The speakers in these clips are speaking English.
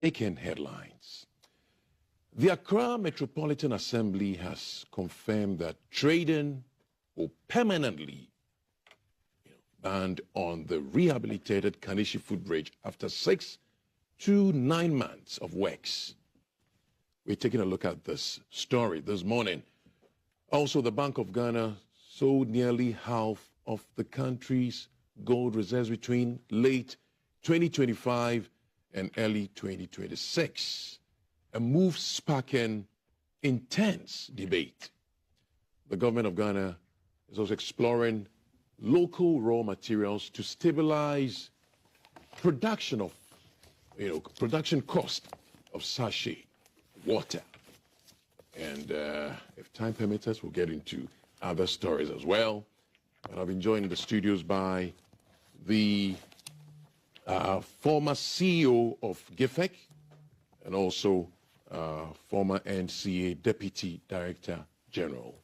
Aiken headlines. The Accra Metropolitan Assembly has confirmed that trading will permanently banned on the rehabilitated Kanishi Footbridge after 6 to 9 months of works. We're taking a look at this story this morning. Also, the Bank of Ghana sold nearly half of the country's gold reserves between late 2025 and early 2026, a move sparking intense debate. The government of Ghana is also exploring local raw materials to stabilize production of, production cost of sachet water. And if time permits us, we'll get into other stories as well. But I've been joined in the studios by the former CEO of GIFEC and also former NCA Deputy Director General,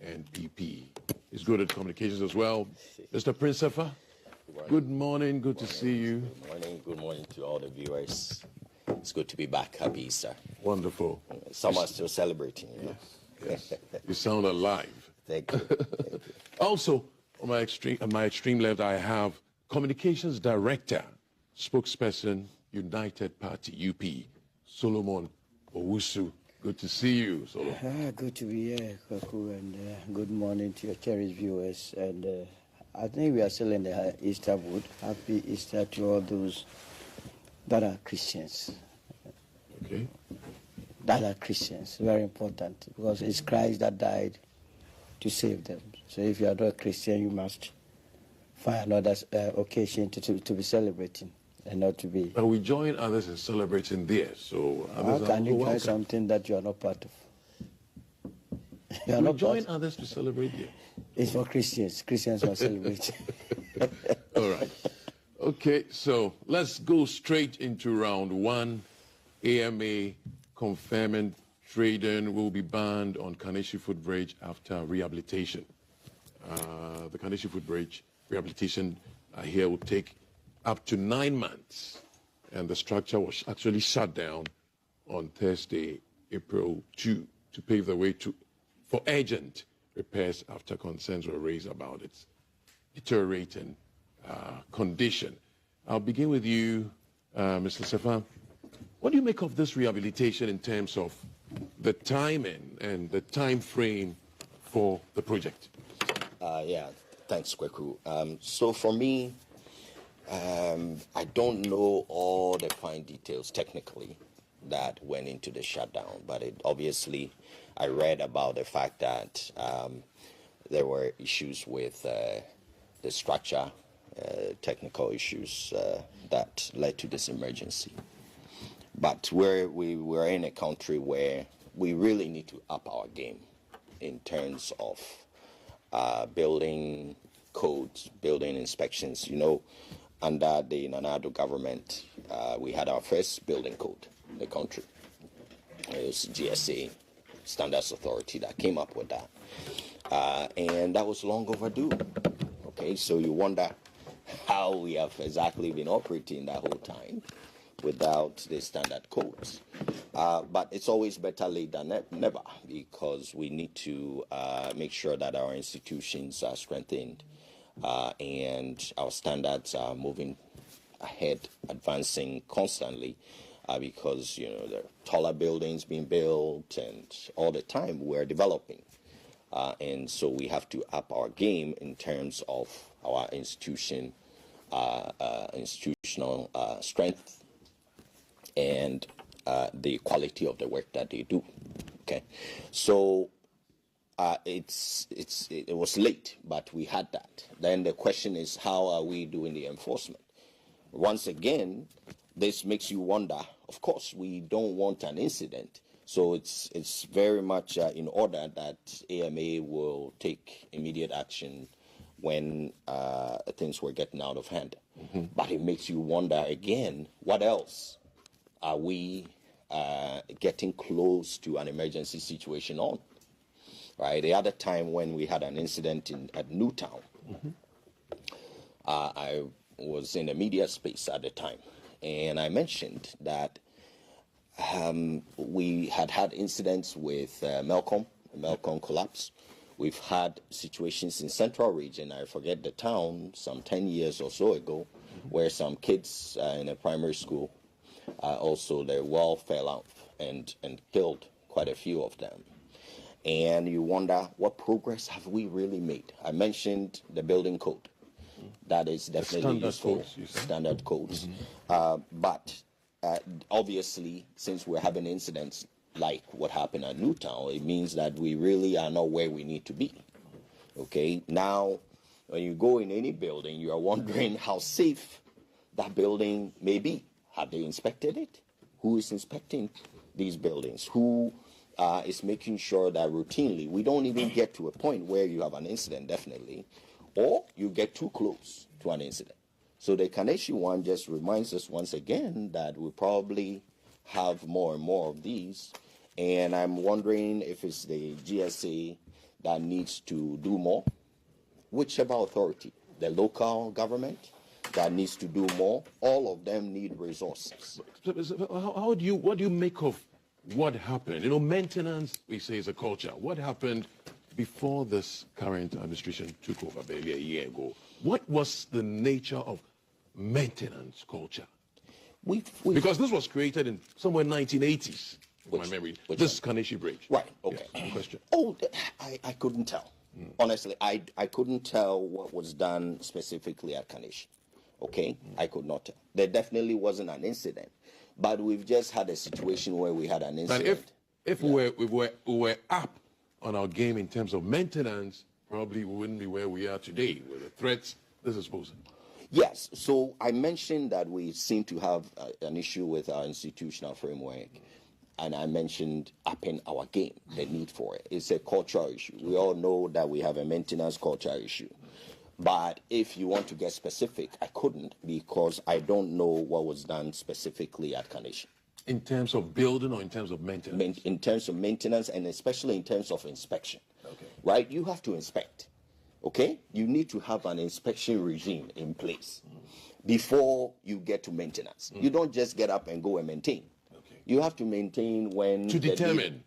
NPP. He's good at communications as well. Mr. Prince Sefah, good morning. Good to see you. Good morning. Good morning to all the viewers. It's good to be back. Happy Easter. Wonderful. Some are still celebrating. Yes. You sound alive. Thank you. Thank you. Also, on my extreme left, I have Communications Director, Spokesperson, United Party, UP, Solomon Owusu. Good to see you, Solomon. Good to be here, Kwaku, and good morning to your cherished viewers. And I think we are still in the Easter mood. Happy Easter to all those that are Christians. Okay. That are Christians, very important, because it's Christ that died to save them. So if you are not a Christian, you must find another occasion to be celebrating and not to be... But we join others in celebrating there, so... How can you join something that you are not part of? You join others to celebrate there. It's for Christians. Christians are celebrating. All right. Okay, so let's go straight into round one. AMA confirming trading will be banned on Kanishi Footbridge after rehabilitation. The Kanishi Footbridge rehabilitation here will take up to 9 months, and the structure was actually shut down on Thursday, April 2, to pave the way for urgent repairs after concerns were raised about its deteriorating condition. I'll begin with you, Mr. Sefah. What do you make of this rehabilitation in terms of the timing and the time frame for the project? Yeah, thanks, Kweku. So for me, I don't know all the fine details technically that went into the shutdown, but obviously I read about the fact that there were issues with the structure, technical issues that led to this emergency. But we were in a country where we really need to up our game in terms of building codes, building inspections. You know, under the Nanado government, we had our first building code in the country. It was GSA, Standards Authority, that came up with that. And that was long overdue. Okay, so you wonder how we have exactly been operating that whole time without the standard codes. But it's always better late than never, because we need to make sure that our institutions are strengthened and our standards are moving ahead, advancing constantly, because, you know, there are taller buildings being built, and all the time we're developing. And so we have to up our game in terms of our institutional strength and the quality of the work that they do. Okay, so it was late, but we had that. Then the question is, how are we doing the enforcement? Once again, this makes you wonder. Of course, we don't want an incident, so it's very much in order that AMA will take immediate action when things were getting out of hand. Mm-hmm. But it makes you wonder again, what else are we getting close to an emergency situation on? Right. The other time when we had an incident at Newtown, mm-hmm. I was in the media space at the time, and I mentioned that We had incidents with Melcom collapse. We've had situations in Central Region, I forget the town, some 10 years or so ago, where some kids in a primary school, also their wall fell out and killed quite a few of them. And you wonder, what progress have we really made? I mentioned the building code. That is definitely useful. Standard codes. But obviously, since we're having incidents like what happened at Newtown, it means that we really are not where we need to be. Okay, now when you go in any building, you are wondering how safe that building may be. Have they inspected it? Who is inspecting these buildings? Who is making sure that routinely we don't even get to a point where you have an incident, definitely, or you get too close to an incident. So the Kaneshi one just reminds us once again that we probably have more and more of these. And I'm wondering if it's the GSA that needs to do more. Whichever authority, the local government that needs to do more, all of them need resources. What do you make of what happened? You know, maintenance, we say, is a culture. What happened before this current administration took over, barely a year ago? What was the nature of maintenance culture? Because this was created in somewhere in 1980s, from my memory. This Kaneshi Bridge. Right, okay. Yes, question. Oh, I couldn't tell. Honestly, I couldn't tell what was done specifically at Kaneshi. Okay, I could not tell. There definitely wasn't an incident. But we've just had a situation where we had an incident. But if we were up on our game in terms of maintenance, probably we wouldn't be where we are today with the threats this is posing. Yes, so I mentioned that we seem to have an issue with our institutional framework, and I mentioned upping our game, the need for it. It's a cultural issue. We all know that we have a maintenance culture issue. But if you want to get specific, I couldn't, because I don't know what was done specifically at Kaneshi. In terms of building or in terms of maintenance? In terms of maintenance, and especially in terms of inspection. Okay. Right? You have to inspect. Okay? You need to have an inspection regime in place before you get to maintenance. You don't just get up and go and maintain. Okay. You have to maintain when... To determine.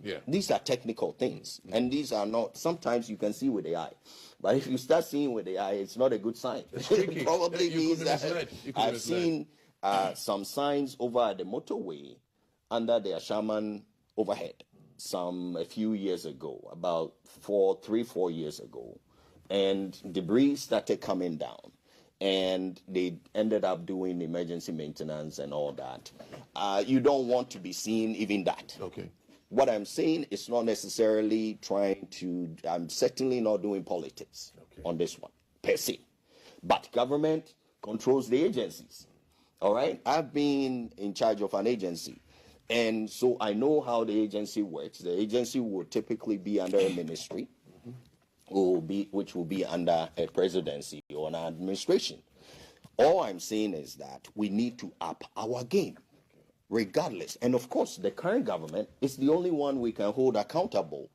Yeah. These are technical things. And these are not... Sometimes you can see with the eye. But if you start seeing with the eye, it's not a good sign. It probably means that I've seen some signs over at the motorway under the Ashaman overhead a few years ago, about 3-4 years ago. And debris started coming down. And they ended up doing emergency maintenance and all that. You don't want to be seeing even that. Okay. What I'm saying is not necessarily I'm certainly not doing politics on this one, per se. But government controls the agencies, all right? I've been in charge of an agency, and so I know how the agency works. The agency will typically be under a ministry, which will be under a presidency or an administration. All I'm saying is that we need to up our game. Regardless. And of course, the current government is the only one we can hold accountable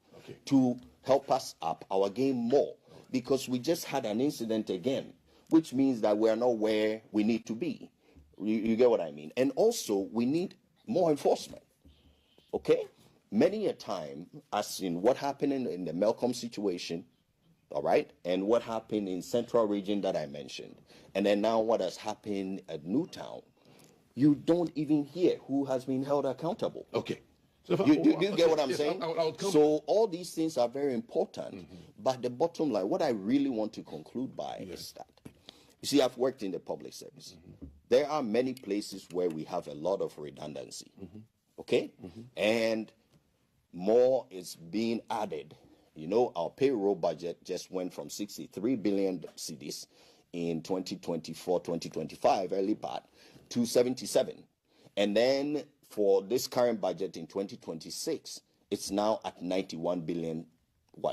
to help us up our game more. Because we just had an incident again, which means that we're not where we need to be. You get what I mean? And also, we need more enforcement. Okay? Many a time, as in what happened in the Melcom situation, all right, and what happened in Central Region that I mentioned, and then now what has happened at Newtown, you don't even hear who has been held accountable. Okay. So you get what I'm saying? So all these things are very important. But the bottom line, what I really want to conclude by is that, you see, I've worked in the public service. There are many places where we have a lot of redundancy. Okay? And more is being added. You know, our payroll budget just went from 63 billion cedis in 2024, 2025, early part, to 77. And then for this current budget in 2026, it's now at 91 billion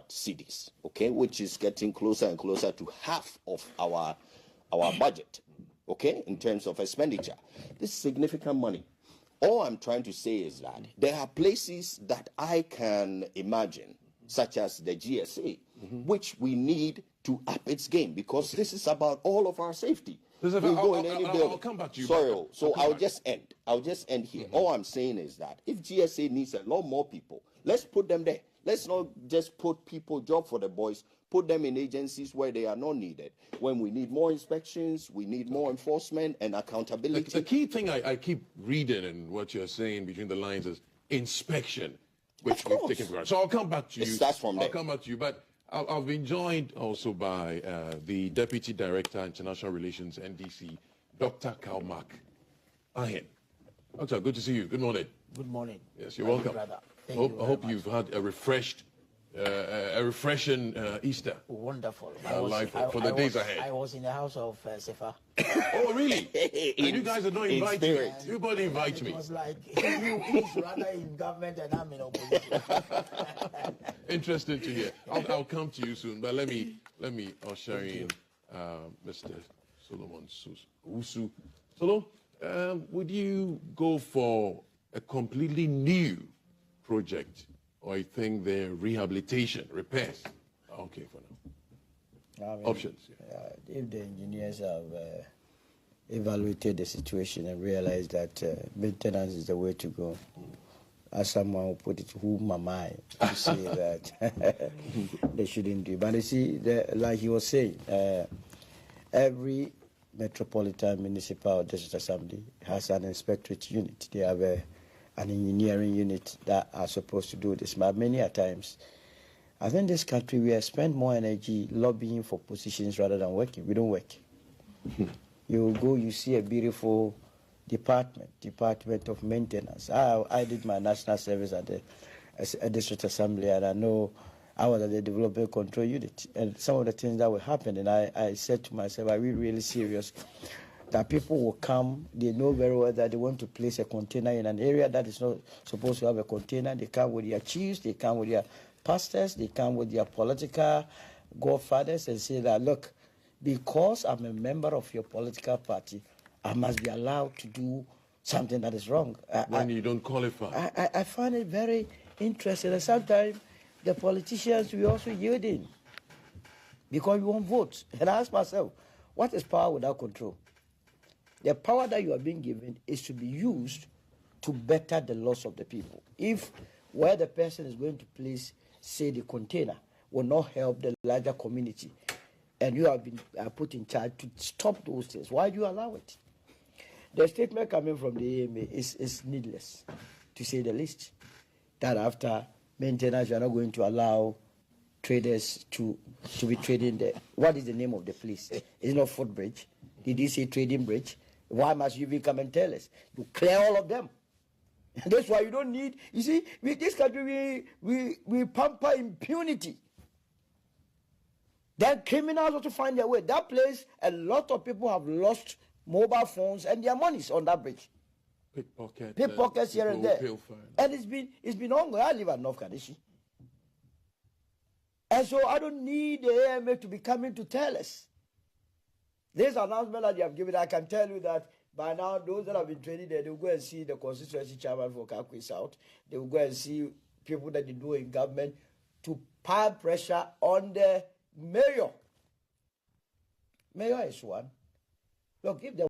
cedis, okay, which is getting closer and closer to half of our budget, okay, in terms of expenditure. This is significant money. All I'm trying to say is that there are places that I can imagine, such as the GSA, which we need to up its game, because this is about all of our safety. I'll come back to you. Sorry, so I'll just end. I'll just end here. All I'm saying is that if GSA needs a lot more people, let's put them there. Let's not just put people, job for the boys, put them in agencies where they are not needed. When we need more inspections, we need more enforcement and accountability. The key thing I keep reading and what you're saying between the lines is inspection, which we've taken for granted. So I'll come back to you. It starts from there. I'll come back to you, but I've been joined also by the Deputy Director, International Relations, NDC, Dr. Kalmak Ahen. Doctor, good to see you. Good morning. Good morning. Yes, you're welcome. I hope you've had a refreshing Easter. Wonderful. For the days ahead. I was in the house of Sefah. Oh, really? And you guys are not invited. Everybody invites me. It was like he's rather in government and I'm in opposition. Interesting to hear. I'll come to you soon, but let me usher in Mr. Solomon Usu. Solo, would you go for a completely new project, or I think the rehabilitation, repairs? Okay, for now. Options. Yeah. If the engineers have evaluated the situation and realized that maintenance is the way to go, as someone who put it, whom am I to say that they shouldn't do? But you see, like he was saying, every metropolitan municipal district assembly has an inspectorate unit. They have an engineering unit that are supposed to do this. But many a times, I think this country, we have spent more energy lobbying for positions rather than working. We don't work. You go, you see a beautiful department of maintenance. I did my national service at a district assembly, and I know I was at the development control unit. And some of the things that were happening, I said to myself, are we really serious? That people will come, they know very well that they want to place a container in an area that is not supposed to have a container. They come with their chiefs, they come with their pastors, they come with their political godfathers and say that, look, because I'm a member of your political party, I must be allowed to do something that is wrong. When you don't qualify. I find it very interesting. And sometimes the politicians, we also yield in because we won't vote. And I ask myself, what is power without control? The power that you are being given is to be used to better the loss of the people. If where the person is going to place, say, the container, will not help the larger community, and you have been put in charge to stop those things, why do you allow it? The statement coming from the AMA is needless, to say the least, that after maintenance, you are not going to allow traders to be trading there. What is the name of the place? It's not Footbridge. Did you say trading bridge? Why must you come and tell us? You clear all of them. That's why you don't need, you see, with this country, we pamper impunity. Then criminals also find their way. That place, a lot of people have lost mobile phones and their monies on that bridge. Pickpockets here and there. And it's been ongoing. I live at North Kadeshi. And so I don't need the AMA to be coming to tell us. This announcement that you have given, I can tell you that by now, those that have been training there, they will go and see the constituency chairman for Kakwe South. They will go and see people that they do in government to pile pressure on the mayor. Mayor is one. Look, if there